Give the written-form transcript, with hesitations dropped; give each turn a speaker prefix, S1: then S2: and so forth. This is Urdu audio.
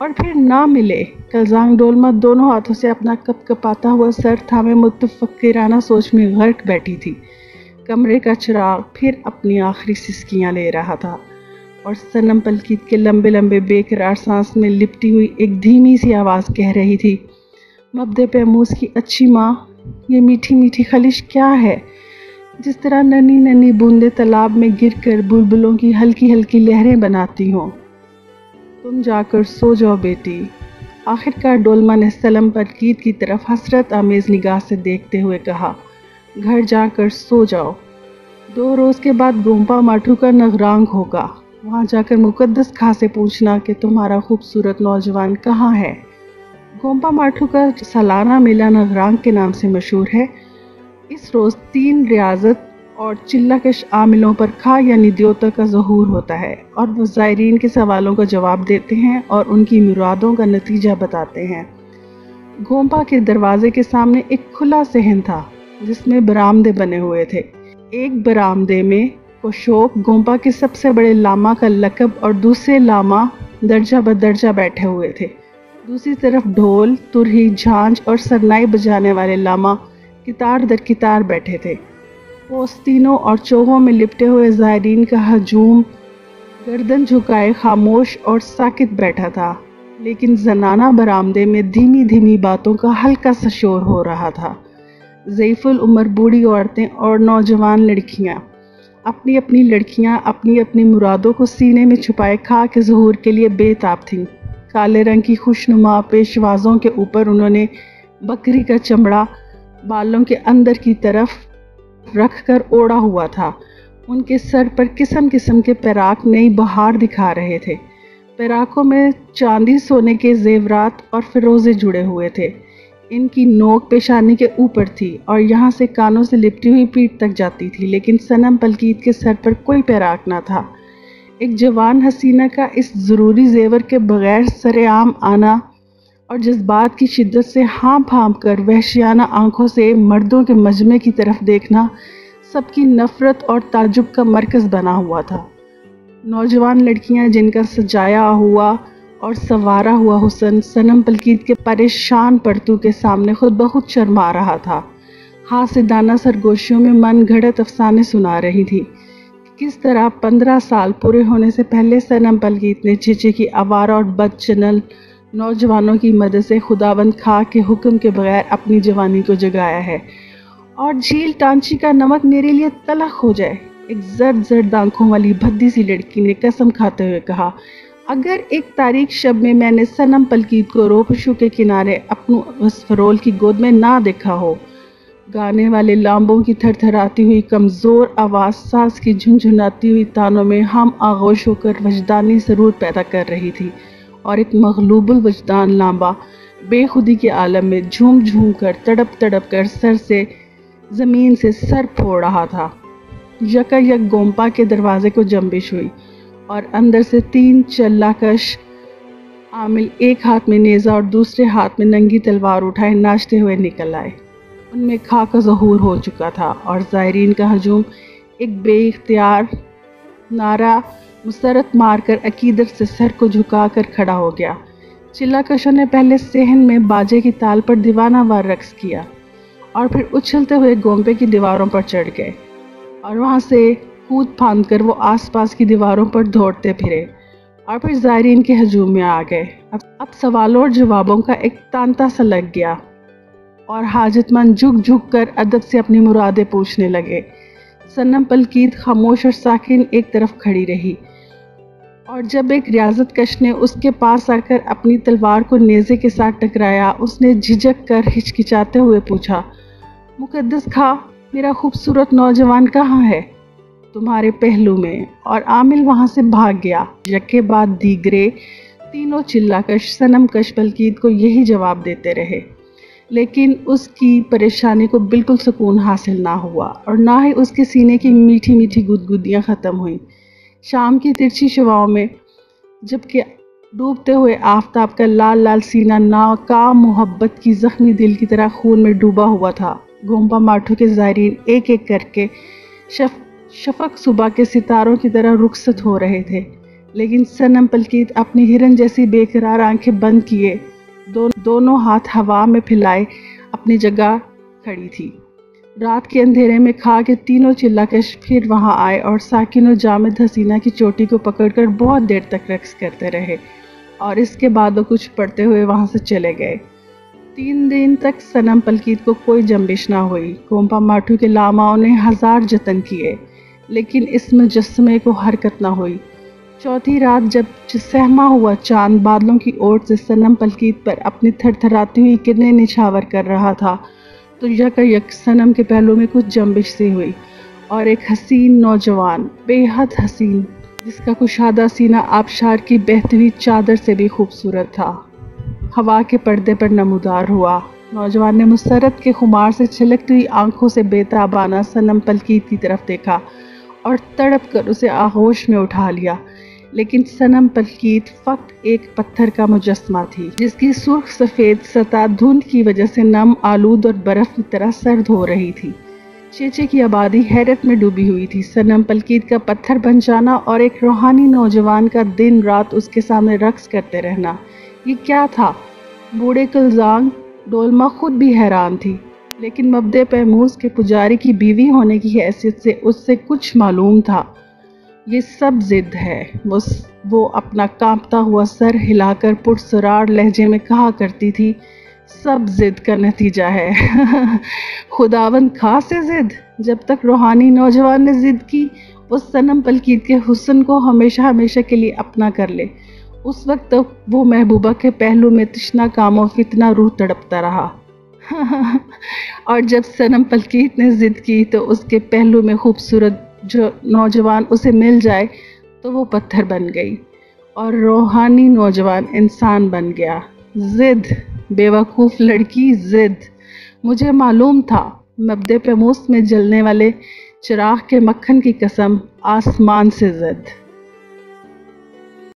S1: اور پھر نہ ملے۔ کلزانگ ڈولما دونوں ہاتھوں سے اپنا کپ کپاتا ہوا سر تھامے متفکرانہ سوچ میں غرق بیٹھی تھی۔ کمرے کا چراغ پھر اپنی آخری سسکیاں لے رہا تھا اور صنم پلکیت کے لمبے لمبے بے قرار سانس میں لپٹی ہوئی ایک دھیمی سی آواز کہہ رہی تھی، مبدے پیموز کی اچھی ماں، یہ میٹھی میٹھی خلش کیا ہے؟ جس طرح ننھی ننھی بوندیں تالاب میں گر کر بلبلوں کی ہلکی ہلکی لہریں بناتی ہوں۔ تم جا کر سو جاؤ بیٹی۔ آخرکار ڈولما نے صنم پلکیت کی طرف حسرت آمیز نگاہ سے دیکھتے ہوئے کہا، گھر جا کر سو جاؤ۔ 2 روز کے بعد گومپا ماٹھو کا نگرانگ ہوگا، وہاں جا کر مقدس کھا سے پوچھنا کہ تمہارا خوبصورت نوجوان کہاں ہے۔ گومپا ماٹھو کا سالانہ میلہ نگرانگ کے نام سے مشہور ہے۔ اس روز 3 ریاضت اور چلہ کش عاملوں پر کھا یعنی دیوتا کا ظہور ہوتا ہے اور وہ زائرین کے سوالوں کا جواب دیتے ہیں اور ان کی مرادوں کا نتیجہ بتاتے ہیں۔ گومپا کے دروازے کے سامنے ایک کھلا صحن تھا جس میں برآمدے بنے ہوئے تھے۔ ایک برآمدے میں کوشوک گومپا کے سب سے بڑے لاما کا لقب اور دوسرے لاما درجہ بدرجہ بیٹھے ہوئے تھے۔ دوسری طرف ڈھول، ترہی، جھانجھ اور سرنائی بجانے والے لاما قطار در قطار بیٹھے تھے۔ پوستینوں اور چوغوں میں لپٹے ہوئے زائرین کا ہجوم گردن جھکائے خاموش اور ساکت بیٹھا تھا، لیکن زنانہ برآمدے میں دھیمی دھیمی باتوں کا ہلکا سا شور ہو رہا تھا۔ ضعیف العمر بوڑھی عورتیں اور نوجوان لڑکیاں اپنی اپنی مرادوں کو سینے میں چھپائے کھا کے ظہور کے لیے بے تاب تھیں۔ کالے رنگ کی خوشنما پیشوازوں کے اوپر انہوں نے بکری کا چمڑا بالوں کے اندر کی طرف رکھ کر اوڑا ہوا تھا۔ ان کے سر پر قسم قسم کے پیراک نئی بہار دکھا رہے تھے۔ پیراکوں میں چاندی سونے کے زیورات اور فیروزے جڑے ہوئے تھے۔ ان کی نوک پیشانی کے اوپر تھی اور یہاں سے کانوں سے لپٹی ہوئی پیٹھ تک جاتی تھی، لیکن صنم پلکیت کے سر پر کوئی پیراک نہ تھا۔ ایک جوان حسینہ کا اس ضروری زیور کے بغیر سر عام آنا اور جذبات کی شدت سے ہانپ ہانپ کر وحشیانہ آنکھوں سے مردوں کے مجمع کی طرف دیکھنا سب کی نفرت اور تعجب کا مرکز بنا ہوا تھا۔ نوجوان لڑکیاں جن کا سجایا ہوا اور سنوارا ہوا حسن صنم پلکیت کے پریشان پرتو کے سامنے خود بخود شرما رہا تھا، حاسدانہ سرگوشیوں میں من گھڑت افسانے سنا رہی تھی۔ کس طرح 15 سال پورے ہونے سے پہلے صنم پلکیت نے چیچے کی آوارہ اور بد چنل نوجوانوں کی مدد سے خداوند خاں کے حکم کے بغیر اپنی جوانی کو جگایا ہے، اور جھیل ٹانچی کا نمک میرے لیے تلخ ہو جائے۔ ایک زرد زرد آنکھوں والی بھدی سی لڑکی نے قسم کھاتے ہوئے کہا، اگر ایک تاریک شب میں میں نے صنم پلکیت کو روپشو کے کنارے اپنو غسفرول کی گود میں نہ دیکھا ہو۔ گانے والے لامبوں کی تھر تھراتی ہوئی کمزور آواز ساز کی جھنجھناتی ہوئی تانوں میں ہم آغوش ہو کر وجدانی سرور پیدا کر رہی تھی، اور ایک مغلوب الوجدان لامبا بے خودی کے عالم میں جھوم جھوم کر تڑپ تڑپ کر سر سے زمین سے سر پھوڑ رہا تھا۔ یکا یک گومپا کے دروازے کو جنبش ہوئی اور اندر سے 3 چلہ کش عامل ایک ہاتھ میں نیزہ اور دوسرے ہاتھ میں ننگی تلوار اٹھائے ناچتے ہوئے نکل آئے۔ ان میں خاں کا ظہور ہو چکا تھا اور زائرین کا ہجوم ایک بے اختیار نعرہ مسرت مار کر عقیدت سے سر کو جھکا کر کھڑا ہو گیا۔ چلہ کشوں نے پہلے صحن میں باجے کی تال پر دیوانہ وار رقص کیا اور پھر اچھلتے ہوئے گومپے کی دیواروں پر چڑھ گئے اور وہاں سے کود پھاند کر وہ آس پاس کی دیواروں پر دوڑتے پھرے اور پھر زائرین کے ہجوم میں آ گئے۔ اب سوالوں اور جوابوں کا ایک تانتا سا لگ گیا اور حاجت مند جھک جھک کر ادب سے اپنی مرادیں پوچھنے لگے۔ صنم پلکیت خاموش اور ساکن ایک طرف کھڑی رہی، اور جب ایک ریاضت کش نے اس کے پاس آ کر اپنی تلوار کو نیزے کے ساتھ ٹکرایا، اس نے جھجک کر ہچکچاتے ہوئے پوچھا، مقدس خاں، میرا خوبصورت نوجوان کہاں ہے؟ تمہارے پہلو میں۔ اور عامل وہاں سے بھاگ گیا۔ یکے بعد دیگرے تینوں چلہ کش صنم کش پلکیت کو یہی جواب دیتے رہے، لیکن اس کی پریشانی کو بالکل سکون حاصل نہ ہوا اور نہ ہی اس کے سینے کی میٹھی میٹھی گدگدیاں ختم ہوئیں۔ شام کی ترچھی شعاؤں میں جبکہ ڈوبتے ہوئے آفتاب کا لال لال سینہ ناکام محبت کی زخمی دل کی طرح خون میں ڈوبا ہوا تھا، گومپا ماٹھو کے زائرین ایک ایک کر کے شفق صبح کے ستاروں کی طرح رخصت ہو رہے تھے، لیکن صنم پلکیت اپنی ہرن جیسی بے قرار آنکھیں بند کیے دونوں ہاتھ ہوا میں پھیلائے اپنی جگہ کھڑی تھی۔ رات کے اندھیرے میں کھا کے تینوں چلاکش پھر وہاں آئے اور ساکن و جامد حسینہ کی چوٹی کو پکڑ کر بہت دیر تک رقص کرتے رہے، اور اس کے بعد وہ کچھ پڑھتے ہوئے وہاں سے چلے گئے۔ 3 دن تک صنم پلکیت کو کوئی جنبش نہ ہوئی۔ کومپا ماٹو کے لاماؤں نے 1000 جتن کیے، لیکن اس مجسمے کو حرکت نہ ہوئی۔ چوتھی رات جب سہما ہوا چاند بادلوں کی اوٹ سے صنم پلکیت پر اپنی تھر تھراتی ہوئی کرنیں نچھاور کر رہا تھا تو یک صنم کے پہلو میں کچھ جنبش سی ہوئی، اور ایک حسین نوجوان، بے حد حسین، جس کا کشادہ سینہ آبشار کی بہتی ہوئی چادر سے بھی خوبصورت تھا، ہوا کے پردے پر نمودار ہوا۔ نوجوان نے مسرت کے خمار سے چھلکتی ہوئی آنکھوں سے بے تابانہ صنم پلکیت کی طرف دیکھا اور تڑپ کر اسے آغوش میں اٹھا لیا، لیکن صنم پلکیت فقط ایک پتھر کا مجسمہ تھی، جس کی سرخ سفید سطح دھند کی وجہ سے نم، آلود اور برف کی طرح سرد ہو رہی تھی۔ چیچے کی آبادی حیرت میں ڈوبی ہوئی تھی۔ صنم پلکیت کا پتھر بن جانا اور ایک روحانی نوجوان کا دن رات اس کے سامنے رقص کرتے رہنا، یہ کیا تھا؟ بوڑھے کلزانگ ڈولما خود بھی حیران تھی، لیکن مبدے پیموز کے پجاری کی بیوی ہونے کی حیثیت سے اس سے کچھ معلوم تھا۔ یہ سب ضد ہے، وہ اپنا کانپتا ہوا سر ہلا کر پرسرار لہجے میں کہا کرتی تھی، سب ضد کا نتیجہ ہے۔ خداوند خاص سے ضد۔ جب تک روحانی نوجوان نے ضد کی وہ صنم پلکیت کے حسن کو ہمیشہ کے لیے اپنا کر لے، اس وقت تک وہ محبوبہ کے پہلو میں تشنا کام و فتنہ روح تڑپتا رہا۔ اور جب صنم پلکیت نے ضد کی تو اس کے پہلو میں خوبصورت جو نوجوان اسے مل جائے تو وہ پتھر بن گئی اور روحانی نوجوان انسان بن گیا۔ ضد، بے وقوف لڑکی، ضد! مجھے معلوم تھا، مبدے پیموس میں جلنے والے چراغ کے مکھن کی قسم، آسمان سے ضد!